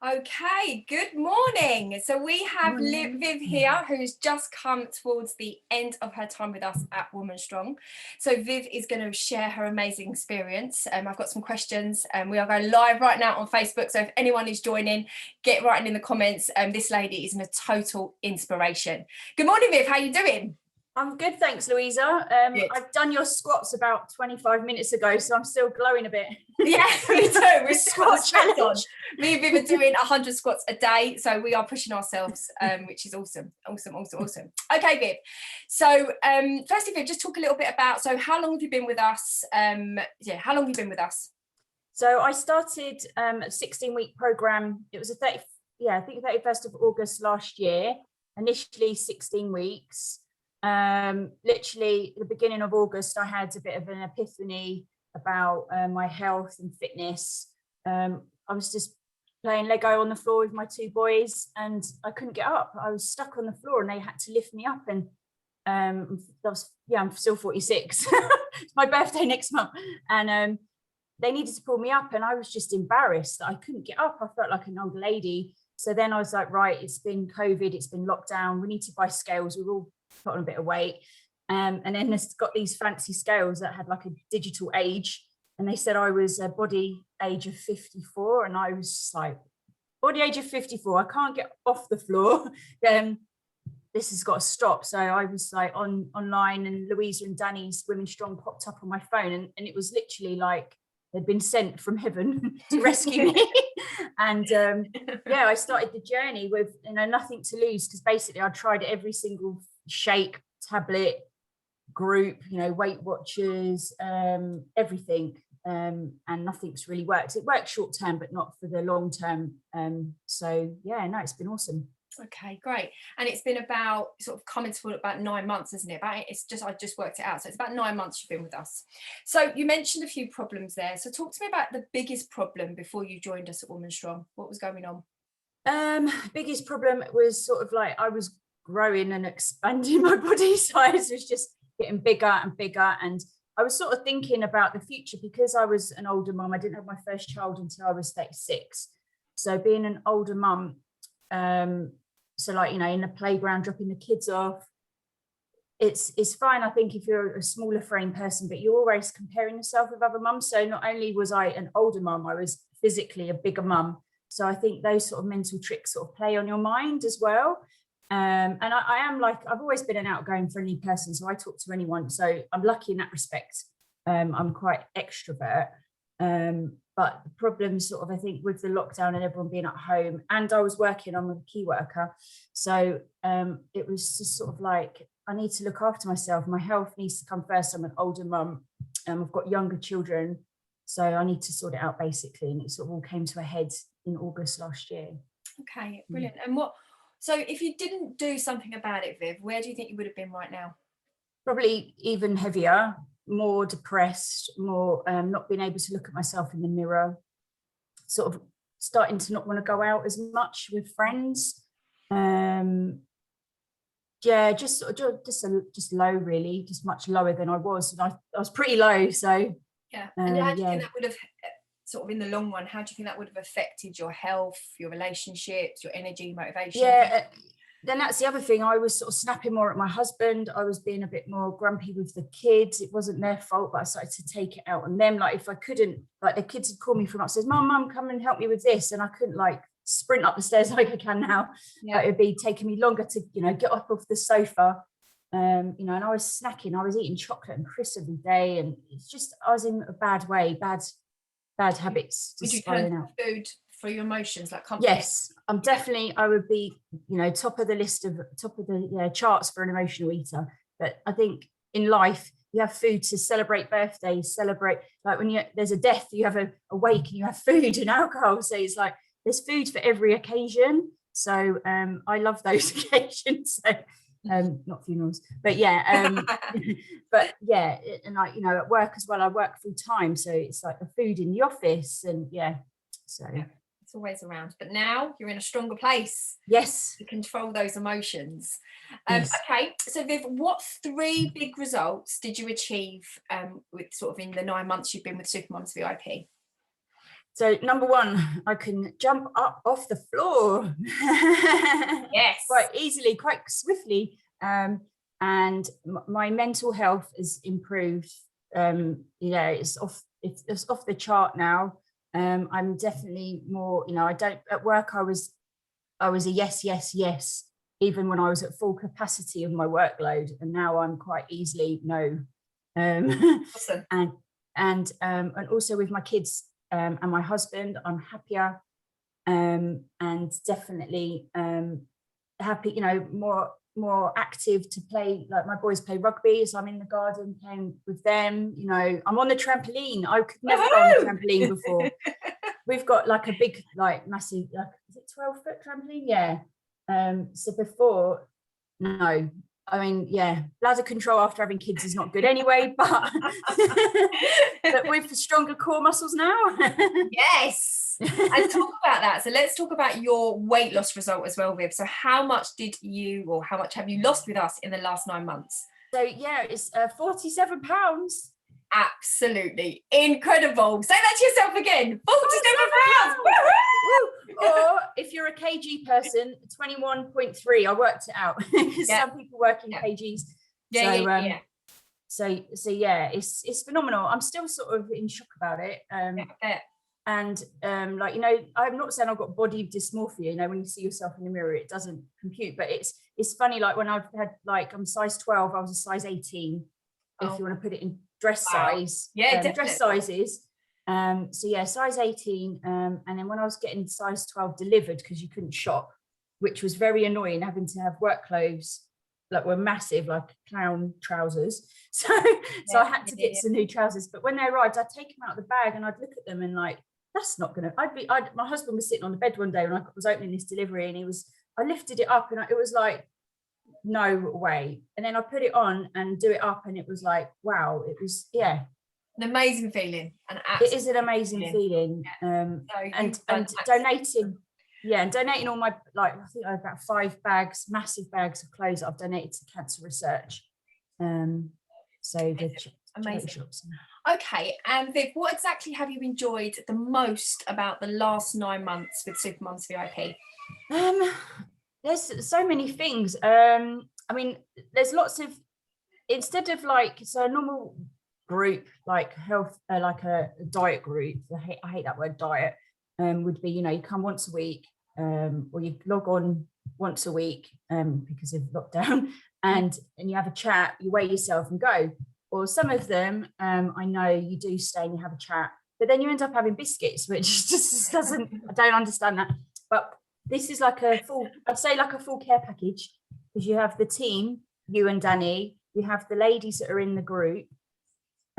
Okay, good morning. So we have Morning. Viv here, who's just come towards the end of her time with us at Woman Strong. So Viv is going to share her amazing experience. I've got some questions, and we are going live right now on Facebook. So if anyone is joining, get writing in the comments. This lady is a total inspiration. Good morning, Viv. How are you doing? I'm good, thanks, Louisa. Good. I've done your squats about 25 minutes ago, so I'm still glowing a bit. Yeah, me too. We're Squat squat challenge. on. Me and Viv are doing 100 squats a day, so we are pushing ourselves, which is awesome. Okay, Viv. So, firstly, Viv, just talk a little bit about. So, how long have you been with us? How long have you been with us? So I started a 16-week program. It was I think 31st of August last year. Initially 16 weeks. Literally, at the beginning of August, I had a bit of an epiphany about my health and fitness. I was just playing Lego on the floor with my two boys, and I couldn't get up. I was stuck on the floor, and they had to lift me up. And I'm still 46. It's my birthday next month, and they needed to pull me up, and I was just embarrassed that I couldn't get up. I felt like an old lady. So then I was like, right, it's been COVID, it's been lockdown. We need to buy scales. We're all put on a bit of weight. And then there's got these fancy scales that had like a digital age. And they said I was a body age of 54. And I was just like, body age of 54, I can't get off the floor. This has got to stop. So I was like online, and Louisa and Danny's Women Strong popped up on my phone. And it was literally like they'd been sent from heaven to rescue me. And I started the journey with nothing to lose, because basically I tried every single shake, tablet, group, Weight Watchers, everything, and nothing's really worked. It worked short term, but not for the long term. It's been awesome. Okay, great. And it's been about sort of coming to about 9 months, isn't it? I just worked it out. So it's about 9 months you've been with us. So you mentioned a few problems there. So talk to me about the biggest problem before you joined us at Woman Strong. What was going on? Biggest problem was sort of like I was growing and expanding. My body size was just getting bigger and bigger. And I was sort of thinking about the future, because I was an older mum. I didn't have my first child until I was 36. So being an older mum, in the playground, dropping the kids off, it's fine, I think, if you're a smaller frame person, but you're always comparing yourself with other mums. So not only was I an older mum, I was physically a bigger mum. So I think those sort of mental tricks sort of play on your mind as well. And I am I've always been an outgoing, friendly person, so I talk to anyone. So I'm lucky in that respect. I'm quite extrovert. But the problem sort of, I think, with the lockdown and everyone being at home, and I was working, I'm a key worker. So it was just sort of like, I need to look after myself. My health needs to come first. I'm an older mum. I've got younger children. So I need to sort it out, basically. And it sort of all came to a head in August last year. Okay, brilliant. And so if you didn't do something about it, Viv, where do you think you would have been right now? Probably even heavier, more depressed, more not being able to look at myself in the mirror, sort of starting to not want to go out as much with friends. Just low, really, just much lower than I was. And I was pretty low, so yeah. And how do you think that would have, sort of in the long run, how do you think that would have affected your health, your relationships, your energy, motivation? Yeah. Then that's the other thing. I was sort of snapping more at my husband. I was being a bit more grumpy with the kids. It wasn't their fault, but I started to take it out on them. Like, if I couldn't, like, the kids would call me from upstairs, Mum, come and help me with this. And I couldn't sprint up the stairs like I can now. Yeah. It would be taking me longer to, get up off the sofa. And I was snacking. I was eating chocolate and crisps every day. And it's just, I was in a bad way, bad habits. Would you turn to food for your emotions, like comfort? Yes, I would be, top of the charts for an emotional eater. But I think in life, you have food to celebrate birthdays, celebrate, like when there's a death, you have a wake and you have food and alcohol. So it's like, there's food for every occasion. So I love those occasions. So, not funerals, but but yeah, and at work as well, I work full time, so it's like the food in the office, and it's always around. But now you're in a stronger place, yes, to control those emotions. Yes. Okay, so Viv, what 3 big results did you achieve with sort of in the 9 months you've been with Supermums VIP? So number one, I can jump up off the floor. Yes. Quite easily, quite swiftly. And my mental health has improved. It's off the chart now. I'm definitely more, I don't, at work I was a yes, even when I was at full capacity of my workload, and now I'm quite easily no. Awesome. And also with my kids and my husband, I'm happier, and definitely happy, more active to play. Like my boys play rugby, so I'm in the garden playing with them. I'm on the trampoline. I could never go on the trampoline before. We've got like a big, like massive, like, is it 12-foot trampoline? Yeah. So before, no. I mean, yeah, bladder control after having kids is not good anyway, but but with stronger core muscles now. Yes. And talk about that. So let's talk about your weight loss result as well, Viv. So how much have you lost with us in the last 9 months? So yeah, it's 47 pounds. Absolutely incredible. Say that to yourself again. 47 pounds. Or if you're a kg person, 21.3. I worked it out. Some people work in kgs. So yeah, it's phenomenal. I'm still sort of in shock about it. And I'm not saying I've got body dysmorphia. When you see yourself in the mirror, it doesn't compute. But it's funny, like when I've had, like, I'm size 12, I was a size 18. If you want to put it in dress size, dress sizes. So yeah, size 18. And then when I was getting size 12 delivered, because you couldn't shop, which was very annoying, having to have work clothes like were massive, like clown trousers. So I had to get some new trousers. But when they arrived, I'd take them out of the bag and I'd look at them and like, that's not gonna. My husband was sitting on the bed one day when I was opening this delivery, and I lifted it up and it was like, no way. And then I put it on and do it up, and it was like, wow, it was, an amazing feeling. It is an amazing feeling. And donating. Yeah, and donating all my, like, I think I have about 5 bags, massive bags of clothes that I've donated to cancer research. So the amazing shops. Okay, and Viv, what exactly have you enjoyed the most about the last 9 months with Supermums VIP? There's so many things. I mean, there's lots of, instead of like, so a normal group, like health, like a diet group, I hate that word diet, would be, you come once a week, or you log on once a week because of lockdown, and you have a chat, you weigh yourself and go. Or some of them, I know you do stay and you have a chat, but then you end up having biscuits, which just doesn't, I don't understand that. But this is like I'd say like a full care package, because you have the team, you and Danny, you have the ladies that are in the group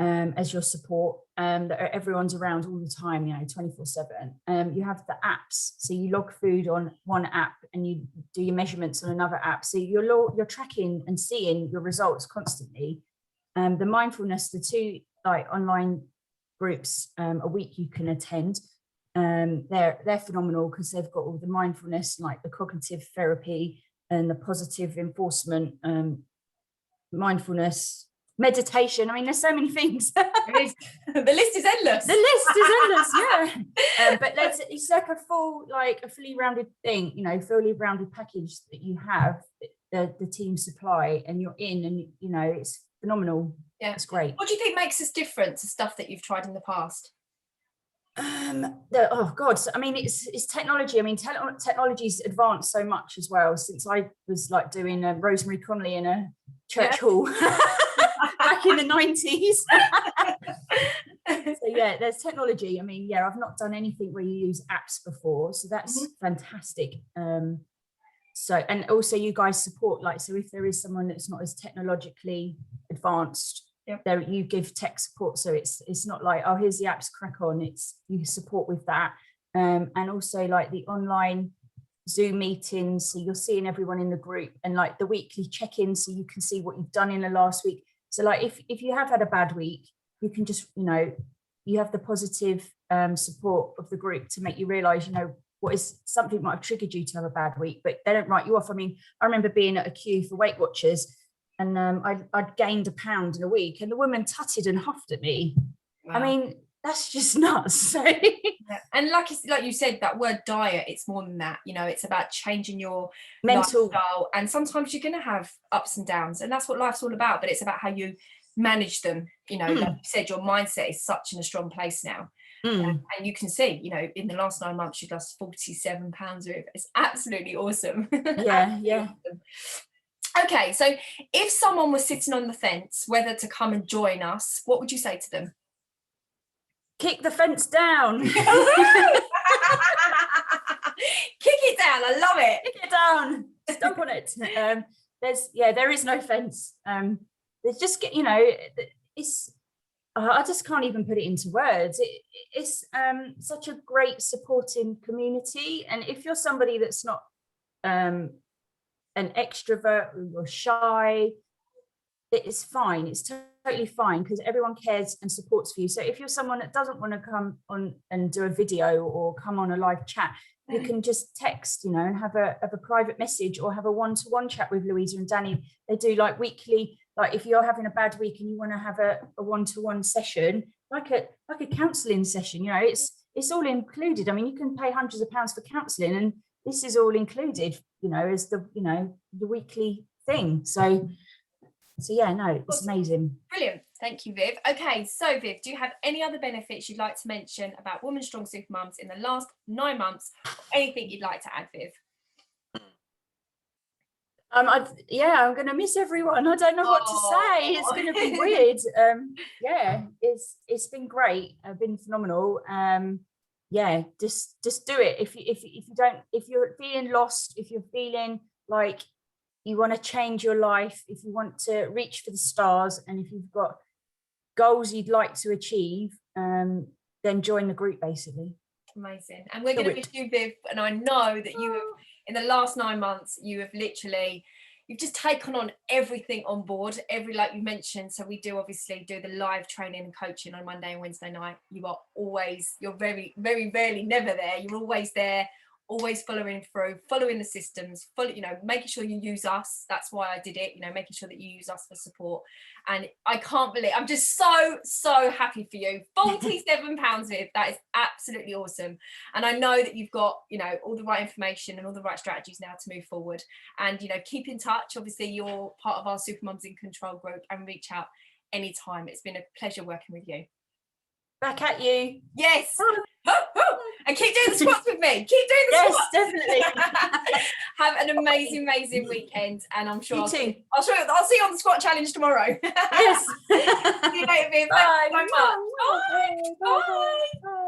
as your support, everyone's around all the time, 24/7. You have the apps, so you log food on one app and you do your measurements on another app, so you're tracking and seeing your results constantly. The mindfulness, the 2 like online groups a week you can attend, they're phenomenal, because they've got all the mindfulness, like the cognitive therapy and the positive enforcement, mindfulness, meditation. I mean, there's so many things. The list is endless. Yeah. But it's like a fully rounded thing, fully rounded package that you have, the team supply, and you're in, and it's phenomenal. Yeah, it's great. What do you think makes us different to stuff that you've tried in the past? Oh God, so, I mean, it's technology. I mean, technology's advanced so much as well, since I was like doing Rosemary Conley in a church hall back in the 90s. So yeah, there's technology. I mean, I've not done anything where you use apps before, so that's fantastic. So, and also you guys support, like, so if there is someone that's not as technologically advanced, there you give tech support, so it's not like, oh, here's the apps, crack on. It's you support with that, and also like the online Zoom meetings, so you're seeing everyone in the group, and like the weekly check-ins, so you can see what you've done in the last week. So like if you have had a bad week, you can just, you have the positive support of the group to make you realize, what is something might have triggered you to have a bad week, but they don't write you off. I mean, I remember being at a queue for Weight Watchers, and I'd gained £1 in a week, and the woman tutted and huffed at me. Wow. I mean, that's just nuts. So Yeah. And like you said, that word diet, it's more than that. You know, it's about changing your mental, lifestyle, and sometimes you're going to have ups and downs, and that's what life's all about. But it's about how you manage them. You know, like you said, your mindset is such in a strong place now. And you can see, you know, in the last 9 months, you've lost 47 pounds. It's absolutely awesome. yeah, yeah. Awesome. Okay, so if someone was sitting on the fence whether to come and join us, what would you say to them? Kick the fence down. Kick it down. I love it. Kick it down. Stomp on it. There is no fence. There's just, you know, it's, I just can't even put it into words. It's such a great supporting community. And if you're somebody that's not an extrovert or shy, it's fine. It's totally fine, because everyone cares and supports for you. So if you're someone that doesn't want to come on and do a video or come on a live chat, you can just text, you know, and have a private message, or have a one-to-one chat with Louisa and Danny. They do like weekly, like if you're having a bad week and you want to have a one-to-one session, like a counselling session, you know, it's all included. I mean, you can pay hundreds of pounds for counselling, and this is all included, you know, as the weekly thing. So yeah, no, it's amazing. Brilliant. Thank you, Viv. Okay, so Viv, do you have any other benefits you'd like to mention about Woman Strong Supermums in the last 9 months, or anything you'd like to add, Viv? I'm going to miss everyone. I don't know what to say. It's going to be weird. It's been great. Been phenomenal. Just do it. If you're feeling lost, if you're feeling like you want to change your life, if you want to reach for the stars, and if you've got goals you'd like to achieve, then join the group, basically. Amazing. And we're going to miss you, Viv, and I know that you have, in the last 9 months, you've just taken on everything on board, like you mentioned. So we do obviously do the live training and coaching on Monday and Wednesday night. You're very, very rarely never there. You're always there, always following through, following the systems, making sure you use us. That's why I did it, making sure that you use us for support. And I can't believe, I'm just so happy for you. 47 pounds, Viv, that is absolutely awesome. And I know that you've got, all the right information and all the right strategies now to move forward. And, keep in touch. Obviously, you're part of our Supermums in Control group, and reach out anytime. It's been a pleasure working with you. Back at you. Yes. And keep doing the squats with me. Keep doing the squats. Yes, definitely. Have an amazing weekend, and I'm sure you too. I'll see you on the squat challenge tomorrow. Yes. See you later, Viv. Bye. Thanks so much. Bye. Bye. Bye.